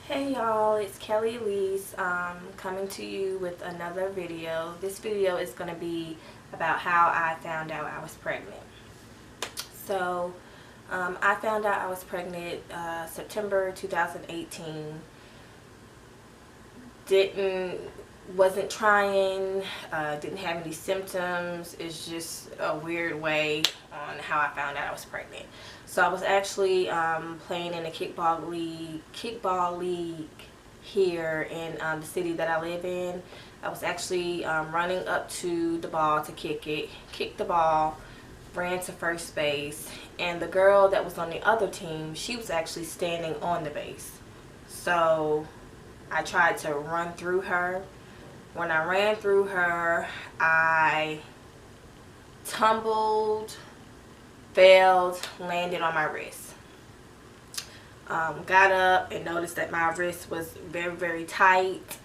Hey y'all, it's Kelly Elise coming to you with another video. This video is going to be about how I found out I was pregnant. So I found out I was pregnant September 2018. Wasn't trying, didn't have any symptoms. It's just a weird way on how I found out I was pregnant. So I was actually playing in a kickball league here in the city that I live in. I was actually running up to the ball to kicked the ball, ran to first base, and the girl that was on the other team, she was actually standing on the base. So I tried to run through her. When I ran through her, I tumbled, failed, landed on my wrist. Got up and noticed that my wrist was very, very tight.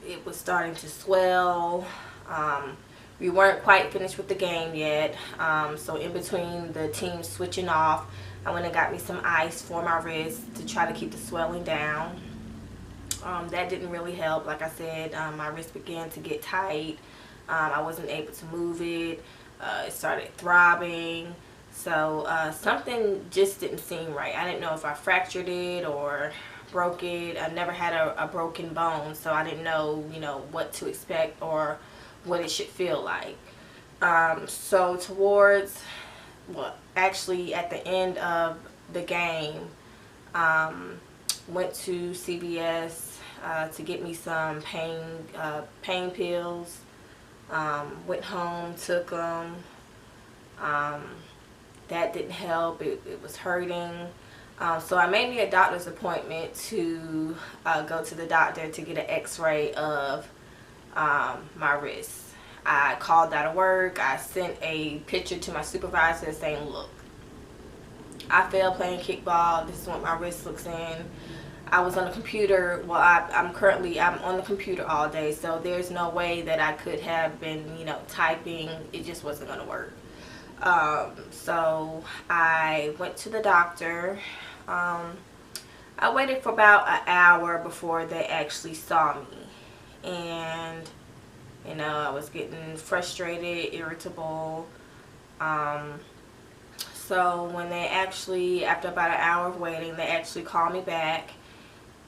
It was starting to swell. We weren't quite finished with the game yet. So in between the teams switching off, I went and got me some ice for my wrist to try to keep the swelling down. That didn't really help. Like I said, my wrist began to get tight. I wasn't able to move it. It started throbbing. So something just didn't seem right. I didn't know if I fractured it or broke it. I never had a broken bone, so I didn't know, what to expect or what it should feel like. So towards, well, actually at the end of the game, went to CVS to get me some pain pills. Went home, took them. That didn't help. It was hurting. So I made me a doctor's appointment to go to the doctor to get an x-ray of my wrist. I called out of work. I sent a picture to my supervisor saying, look, I fell playing kickball. This is what my wrist looks in. I was on the computer. Well, I'm on the computer all day, so there's no way that I could have been, typing. It just wasn't going to work. So I went to the doctor. I waited for about an hour before they actually saw me. And, I was getting frustrated, irritable. So when they actually, after about an hour of waiting, they actually called me back.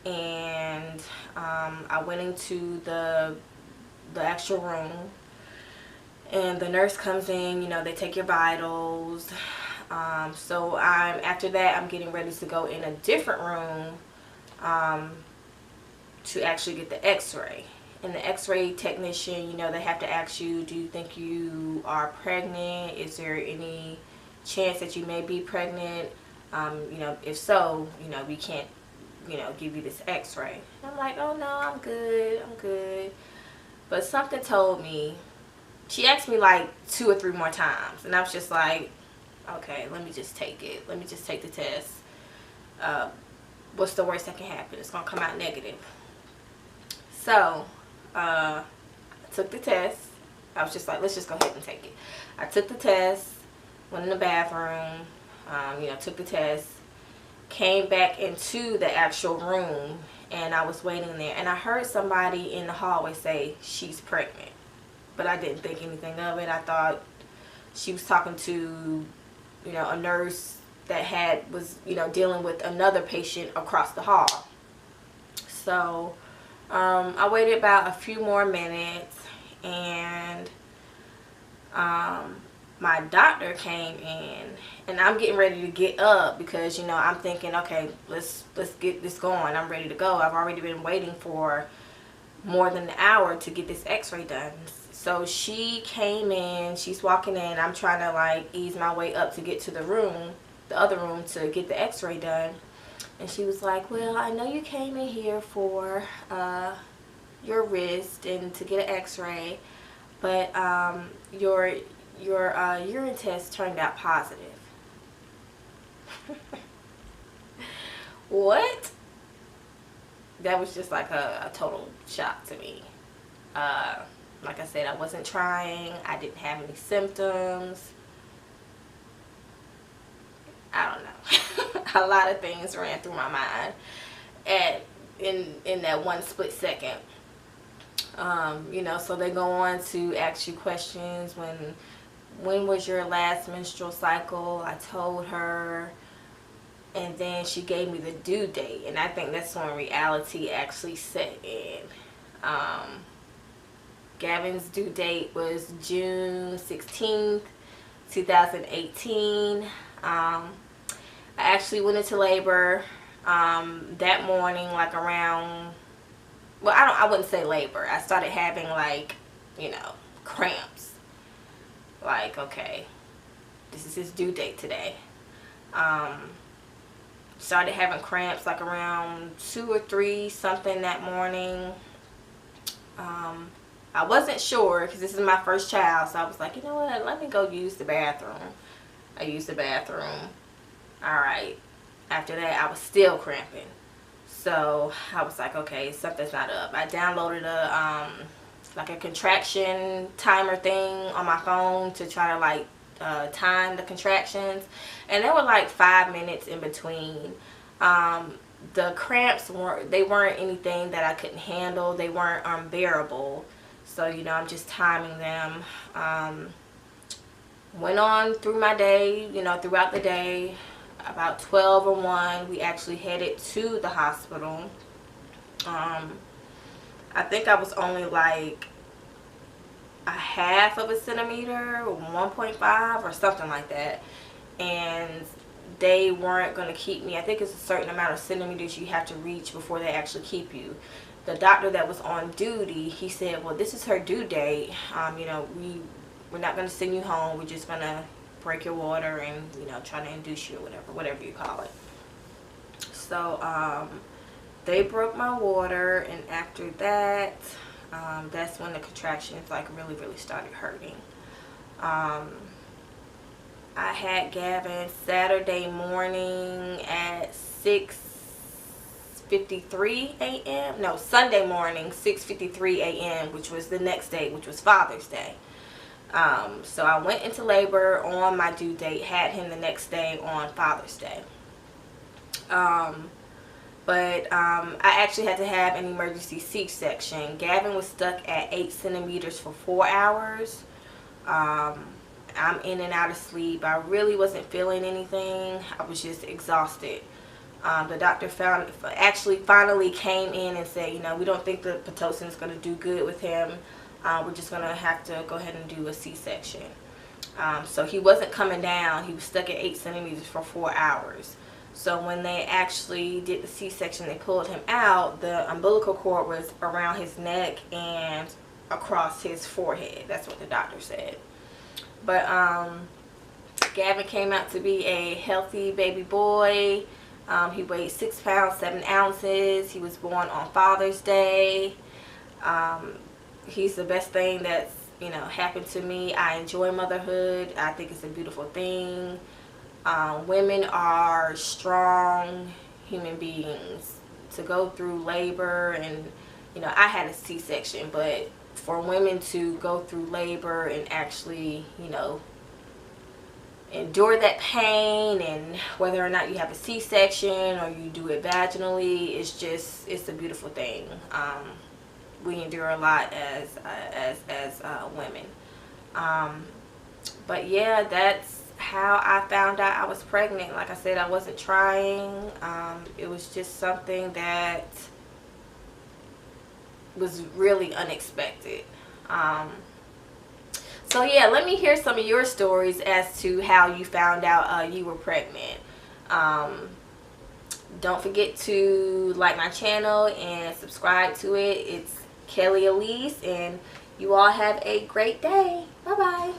And I went into the actual room, and the nurse comes in. They take your vitals. So after that, I'm getting ready to go in a different room to actually get the x-ray. And the x-ray technician, they have to ask you, do you think you are pregnant? Is there any chance that you may be pregnant? If so, we can't give you this x-ray. I'm like, oh no, I'm good. But something told me, she asked me like 2 or 3 more times, and I was just like, okay, let me just take it. Let me just take the test. What's the worst that can happen? It's gonna come out negative. So I took the test. I was just like, let's just go ahead and take it. I took the test, went in the bathroom, took the test, came back into the actual room, and I was waiting there, and I heard somebody in the hallway say she's pregnant, but I didn't think anything of it. I thought she was talking to a nurse that was dealing with another patient across the hall. So I waited about a few more minutes, and my doctor came in, and I'm getting ready to get up because I'm thinking, okay, let's get this going. I'm ready to go. I've already been waiting for more than an hour to get this x-ray done. So she came in, she's walking in. I'm trying to like ease my way up to get to the other room to get the x-ray done. And she was like, well, I know you came in here for your wrist and to get an x-ray, but your urine test turned out positive. What? That was just like a total shock to me. Like I said, I wasn't trying. I didn't have any symptoms. I don't know. A lot of things ran through my mind. at in that one split second. You know, so they go on to ask you questions. When was your last menstrual cycle? I told her, and then she gave me the due date, and I think that's when reality actually set in. Gavin's due date was June 16th, 2018. I actually went into labor that morning, like around, well, I wouldn't say labor. I started having, like, you know, cramps. Like, okay, this is his due date today. Started having cramps like around 2 or 3 something that morning. I wasn't sure because this is my first child, so I was like, you know what, let me go use the bathroom. I used the bathroom. Alright, after that I was still cramping, so I was like, okay, something's not up. I downloaded a like a contraction timer thing on my phone to try to like time the contractions, and there were like 5 minutes in between. The cramps weren't anything that I couldn't handle. They weren't unbearable, so you know, I'm just timing them. Went on through my day, you know, throughout the day. About 12 or 1, we actually headed to the hospital. I think I was only like a half of a centimeter, 1.5 or something like that, and they weren't going to keep me. I think it's a certain amount of centimeters you have to reach before they actually keep you. The doctor that was on duty, he said, well, this is her due date. You know, we're not going to send you home. We're just going to break your water and, you know, try to induce you or whatever you call it. So they broke my water, and after that, that's when the contractions like really started hurting. I had Gavin Saturday morning at 6:53 a.m. No, Sunday morning, 6:53 a.m., which was the next day, which was Father's Day. So I went into labor on my due date, had him the next day on Father's Day. But I actually had to have an emergency C-section. Gavin was stuck at 8 centimeters for 4 hours. I'm in and out of sleep. I really wasn't feeling anything. I was just exhausted. The doctor finally came in and said, you know, we don't think the Pitocin is going to do good with him. We're just going to have to go ahead and do a C-section. So he wasn't coming down. He was stuck at 8 centimeters for 4 hours. So when they actually did the C-section, they pulled him out. The umbilical cord was around his neck and across his forehead. That's what the doctor said. But Gavin came out to be a healthy baby boy. He weighed 6 pounds 7 ounces. He was born on Father's Day. He's the best thing that's, you know, happened to me. I enjoy motherhood. I think it's a beautiful thing. Women are strong human beings. To go through labor, and you know, I had a C-section, but for women to go through labor and actually, you know, endure that pain, and whether or not you have a C-section or you do it vaginally, it's a beautiful thing. We endure a lot as women. But yeah, that's how I found out I was pregnant. Like I said, I wasn't trying. It was just something that was really unexpected. So yeah, let me hear some of your stories as to how you found out you were pregnant. Don't forget to like my channel and subscribe to it. It's Kelly Elise, and you all have a great day. Bye bye.